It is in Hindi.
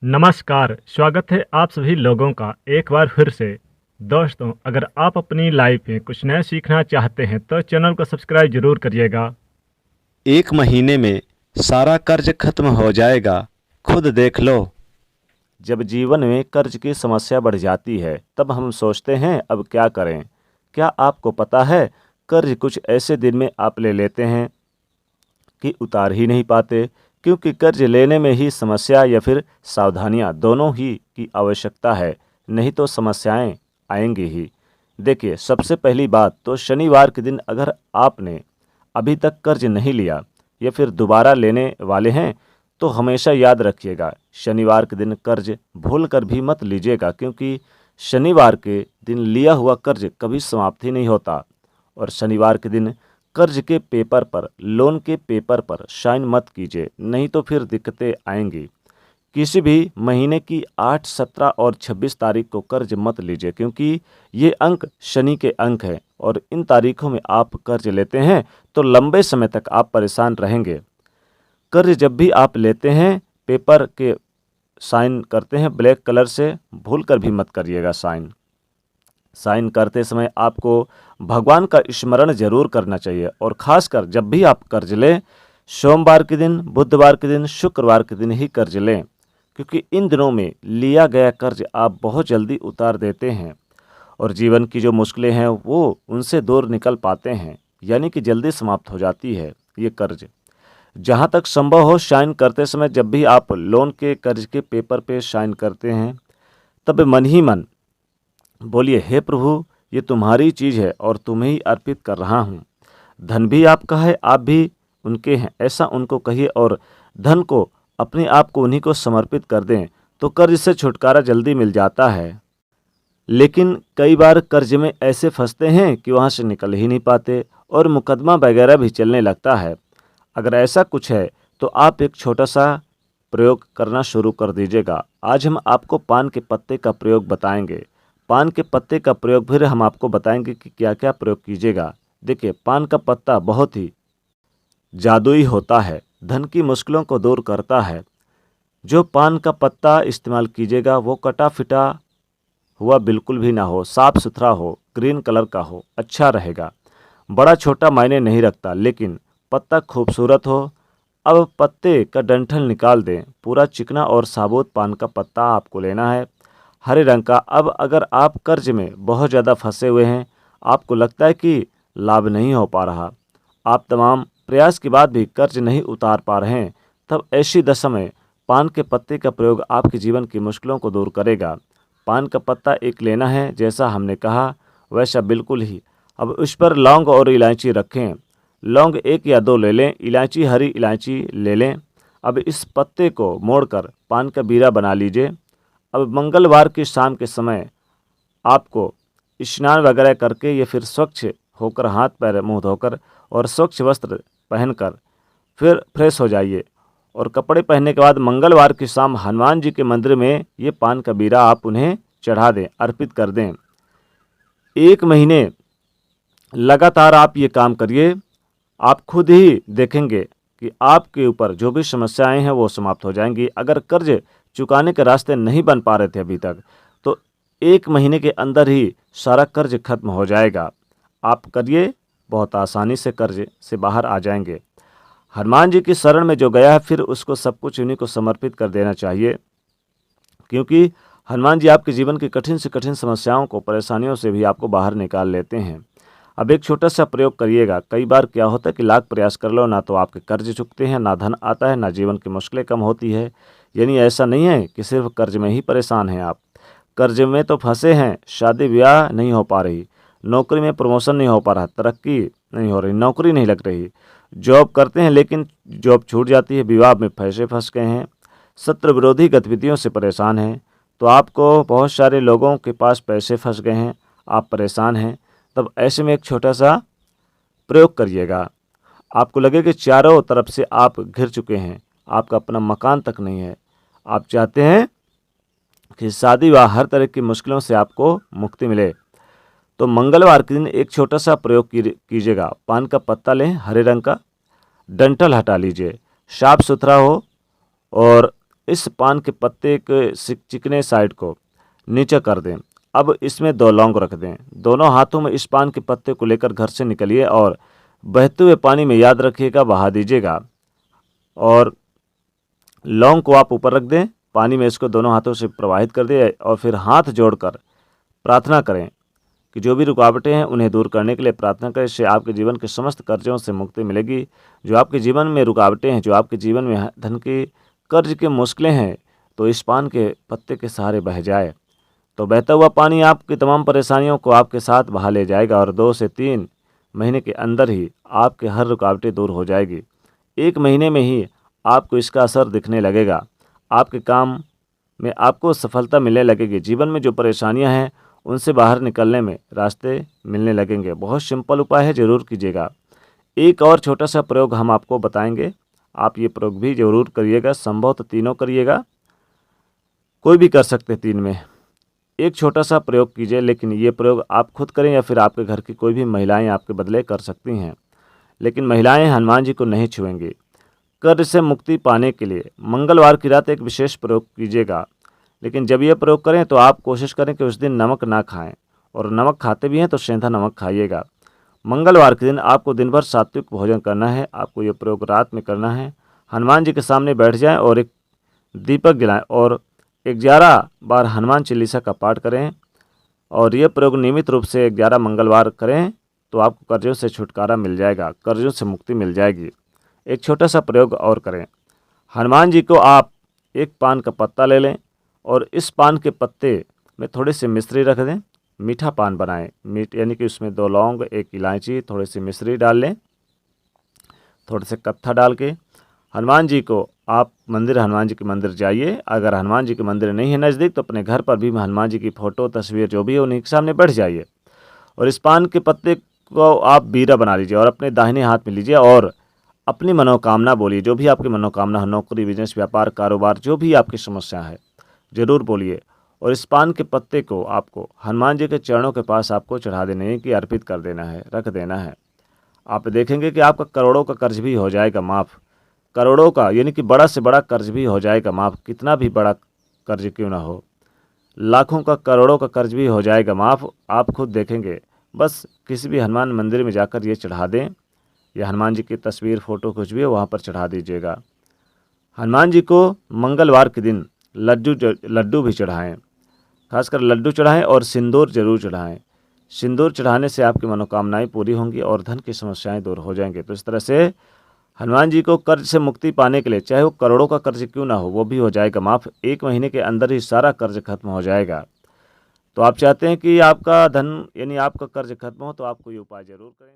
नमस्कार, स्वागत है आप सभी लोगों का एक बार फिर से। दोस्तों, अगर आप अपनी लाइफ में कुछ नया सीखना चाहते हैं तो चैनल को सब्सक्राइब जरूर करिएगा। 1 महीने में सारा कर्ज खत्म हो जाएगा, खुद देख लो। जब जीवन में कर्ज की समस्या बढ़ जाती है तब हम सोचते हैं अब क्या करें। क्या आपको पता है, कर्ज कुछ ऐसे दिन में आप ले लेते हैं कि उतार ही नहीं पाते, क्योंकि कर्ज लेने में ही समस्या या फिर सावधानियां दोनों ही की आवश्यकता है, नहीं तो समस्याएं आएंगी ही। देखिए, सबसे पहली बात तो शनिवार के दिन अगर आपने अभी तक कर्ज नहीं लिया या फिर दोबारा लेने वाले हैं तो हमेशा याद रखिएगा, शनिवार के दिन कर्ज भूल कर भी मत लीजिएगा, क्योंकि शनिवार के दिन लिया हुआ कर्ज कभी समाप्त ही नहीं होता। और शनिवार के दिन कर्ज के पेपर पर, लोन के पेपर पर साइन मत कीजिए, नहीं तो फिर दिक्कतें आएंगी। किसी भी महीने की 8, 17 और 26 तारीख को कर्ज मत लीजिए, क्योंकि ये अंक शनि के अंक हैं और इन तारीखों में आप कर्ज लेते हैं तो लंबे समय तक आप परेशान रहेंगे। कर्ज जब भी आप लेते हैं, पेपर के साइन करते हैं ब्लैक कलर से, भूल कर भी मत करिएगा साइन। साइन करते समय आपको भगवान का स्मरण जरूर करना चाहिए, और खासकर जब भी आप कर्ज लें, सोमवार के दिन, बुधवार के दिन, शुक्रवार के दिन ही कर्ज लें, क्योंकि इन दिनों में लिया गया कर्ज आप बहुत जल्दी उतार देते हैं और जीवन की जो मुश्किलें हैं वो उनसे दूर निकल पाते हैं, यानी कि जल्दी समाप्त हो जाती है ये कर्ज। जहाँ तक संभव हो, साइन करते समय जब भी आप लोन के कर्ज के पेपर पे साइन करते हैं तब मन ही मन बोलिए, हे प्रभु, ये तुम्हारी चीज़ है और तुम्हें ही अर्पित कर रहा हूँ। धन भी आपका है, आप भी उनके हैं, ऐसा उनको कहिए और धन को, अपने आप को उन्हीं को समर्पित कर दें तो कर्ज से छुटकारा जल्दी मिल जाता है। लेकिन कई बार कर्ज में ऐसे फंसते हैं कि वहाँ से निकल ही नहीं पाते और मुकदमा वगैरह भी चलने लगता है। अगर ऐसा कुछ है तो आप एक छोटा सा प्रयोग करना शुरू कर दीजिएगा। आज हम आपको पान के पत्ते का प्रयोग बताएंगे। पान के पत्ते का प्रयोग फिर हम आपको बताएंगे कि क्या क्या प्रयोग कीजिएगा। देखिए, पान का पत्ता बहुत ही जादुई होता है, धन की मुश्किलों को दूर करता है। जो पान का पत्ता इस्तेमाल कीजिएगा वो कटा फिटा हुआ बिल्कुल भी ना हो, साफ सुथरा हो, ग्रीन कलर का हो, अच्छा रहेगा। बड़ा छोटा मायने नहीं रखता, लेकिन पत्ता खूबसूरत हो। अब पत्ते का डंठल निकाल दें, पूरा चिकना और साबुत पान का पत्ता आपको लेना है, हरे रंग का। अब अगर आप कर्ज में बहुत ज़्यादा फंसे हुए हैं, आपको लगता है कि लाभ नहीं हो पा रहा, आप तमाम प्रयास के बाद भी कर्ज नहीं उतार पा रहे हैं, तब ऐसी दशा में पान के पत्ते का प्रयोग आपके जीवन की मुश्किलों को दूर करेगा। पान का पत्ता एक लेना है, जैसा हमने कहा वैसा बिल्कुल ही। अब उस पर लौंग और इलायची रखें। लौंग 1 या 2 ले लें, इलायची, हरी इलायची ले लें। अब इस पत्ते को मोड़कर पान का बीरा बना लीजिए। अब मंगलवार की शाम के समय आपको स्नान वगैरह करके या फिर स्वच्छ होकर, हाथ पैर मुंह धोकर और स्वच्छ वस्त्र पहनकर फिर फ्रेश हो जाइए, और कपड़े पहनने के बाद मंगलवार की शाम हनुमान जी के मंदिर में ये पान का बीरा आप उन्हें चढ़ा दें, अर्पित कर दें। 1 महीने लगातार आप ये काम करिए, आप खुद ही देखेंगे कि आपके ऊपर जो भी समस्याएं हैं वो समाप्त हो जाएंगी। अगर कर्ज चुकाने के रास्ते नहीं बन पा रहे थे अभी तक, तो 1 महीने के अंदर ही सारा कर्ज खत्म हो जाएगा। आप करिए, बहुत आसानी से कर्ज से बाहर आ जाएंगे। हनुमान जी की शरण में जो गया है, फिर उसको सब कुछ उन्हीं को समर्पित कर देना चाहिए, क्योंकि हनुमान जी आपके जीवन की कठिन से कठिन समस्याओं को, परेशानियों से भी आपको बाहर निकाल लेते हैं। अब एक छोटा सा प्रयोग करिएगा। कई बार क्या होता है कि लाख प्रयास कर लो, ना तो आपके कर्ज चुकते हैं, ना धन आता है, ना जीवन की मुश्किलें कम होती है। यानी ऐसा नहीं है कि सिर्फ कर्ज में ही परेशान हैं आप, कर्ज में तो फंसे हैं, शादी ब्याह नहीं हो पा रही, नौकरी में प्रमोशन नहीं हो पा रहा, तरक्की नहीं हो रही, नौकरी नहीं लग रही, जॉब करते हैं लेकिन जॉब छूट जाती है, विवाह में पैसे फंस गए हैं, सत्र विरोधी गतिविधियों से परेशान हैं, तो आपको बहुत सारे लोगों के पास पैसे फंस गए हैं, आप परेशान हैं। तब ऐसे में एक छोटा सा प्रयोग करिएगा। आपको लगे कि चारों तरफ से आप घिर चुके हैं, आपका अपना मकान तक नहीं है, आप चाहते हैं कि शादी व हर तरह की मुश्किलों से आपको मुक्ति मिले, तो मंगलवार के दिन एक छोटा सा प्रयोग कीजिएगा। पान का पत्ता लें, हरे रंग का, डंठल हटा लीजिए, साफ सुथरा हो और इस पान के पत्ते के चिकने साइड को नीचे कर दें। अब इसमें 2 लौंग रख दें। दोनों हाथों में इस पान के पत्ते को लेकर घर से निकलिए और बहते हुए पानी में, याद रखिएगा, बहा दीजिएगा। और लौंग को आप ऊपर रख दें, पानी में इसको दोनों हाथों से प्रवाहित कर दें और फिर हाथ जोड़कर प्रार्थना करें कि जो भी रुकावटें हैं उन्हें दूर करने के लिए प्रार्थना करें। इससे आपके जीवन के समस्त कर्जों से मुक्ति मिलेगी। जो आपके जीवन में रुकावटें हैं, जो आपके जीवन में धन की कर्ज की मुश्किलें हैं, तो इस पान के पत्ते के सहारे बह जाए। तो बहता हुआ पानी आपकी तमाम परेशानियों को आपके साथ बहा ले जाएगा और 2 से 3 महीने के अंदर ही आपके हर रुकावटें दूर हो जाएगी। 1 महीने में ही आपको इसका असर दिखने लगेगा। आपके काम में आपको सफलता मिलने लगेगी। जीवन में जो परेशानियां हैं उनसे बाहर निकलने में रास्ते मिलने लगेंगे। बहुत सिंपल उपाय है, ज़रूर कीजिएगा। एक और छोटा सा प्रयोग हम आपको बताएंगे, आप ये प्रयोग भी ज़रूर करिएगा। संभव तो तीनों करिएगा, कोई भी कर सकते 3 में। एक छोटा सा प्रयोग कीजिए, लेकिन ये प्रयोग आप खुद करें या फिर आपके घर की कोई भी महिलाएं आपके बदले कर सकती हैं। लेकिन महिलाएं हनुमान जी को नहीं छुएंगी। कर्ज से मुक्ति पाने के लिए मंगलवार की रात एक विशेष प्रयोग कीजिएगा। लेकिन जब यह प्रयोग करें तो आप कोशिश करें कि उस दिन नमक ना खाएं, और नमक खाते भी हैं तो सेंधा नमक खाइएगा। मंगलवार के दिन आपको दिन भर सात्विक भोजन करना है। आपको ये प्रयोग रात में करना है। हनुमान जी के सामने बैठ जाएं और एक दीपक जलाएं और 11 बार हनुमान चालीसा का पाठ करें। और ये प्रयोग नियमित रूप से 11 मंगलवार करें तो आपको कर्जों से छुटकारा मिल जाएगा, कर्जों से मुक्ति मिल जाएगी। एक छोटा सा प्रयोग और करें। हनुमान जी को आप एक पान का पत्ता ले लें और इस पान के पत्ते में थोड़ी सी मिश्री रख दें। मीठा पान बनाएं, यानी कि उसमें 2 लौंग, 1 इलायची, थोड़ी सी मिश्री डाल लें, थोड़े से कत्था डाल के हनुमान जी को आप हनुमान जी के मंदिर जाइए। अगर हनुमान जी के मंदिर नहीं है नज़दीक तो अपने घर पर भी हनुमान जी की फ़ोटो, तस्वीर जो भी है उन्हीं के सामने बैठ जाइए और इस पान के पत्ते को आप बीरा बना लीजिए और अपने दाहिने हाथ में लीजिए और अपनी मनोकामना बोलिए। जो भी आपकी मनोकामना हो, नौकरी, बिजनेस, व्यापार, कारोबार, जो भी आपकी समस्या है ज़रूर बोलिए। और इस पान के पत्ते को आपको हनुमान जी के चरणों के पास आपको चढ़ा देने है कि अर्पित कर देना है, रख देना है। आप देखेंगे कि आपका करोड़ों का कर्ज भी हो जाएगा माफ़। करोड़ों का, यानी कि बड़ा से बड़ा कर्ज भी हो जाएगा माफ़। कितना भी बड़ा कर्ज क्यों ना हो, लाखों का, करोड़ों का कर्ज भी हो जाएगा माफ़। आप खुद देखेंगे। बस किसी भी हनुमान मंदिर में जाकर ये चढ़ा दें, या हनुमान जी की तस्वीर, फ़ोटो कुछ भी है वहाँ पर चढ़ा दीजिएगा। हनुमान जी को मंगलवार के दिन लड्डू भी चढ़ाएं, खासकर लड्डू चढ़ाएं और सिंदूर जरूर चढ़ाएं। सिंदूर चढ़ाने से आपकी मनोकामनाएं पूरी होंगी और धन की समस्याएं दूर हो जाएंगे। तो इस तरह से हनुमान जी को कर्ज से मुक्ति पाने के लिए, चाहे वो करोड़ों का कर्ज क्यों ना हो, वो भी हो जाएगा माफ़। 1 महीने के अंदर ही सारा कर्ज खत्म हो जाएगा। तो आप चाहते हैं कि आपका धन, यानी आपका कर्ज खत्म हो, तो आपको ये उपाय ज़रूर करें।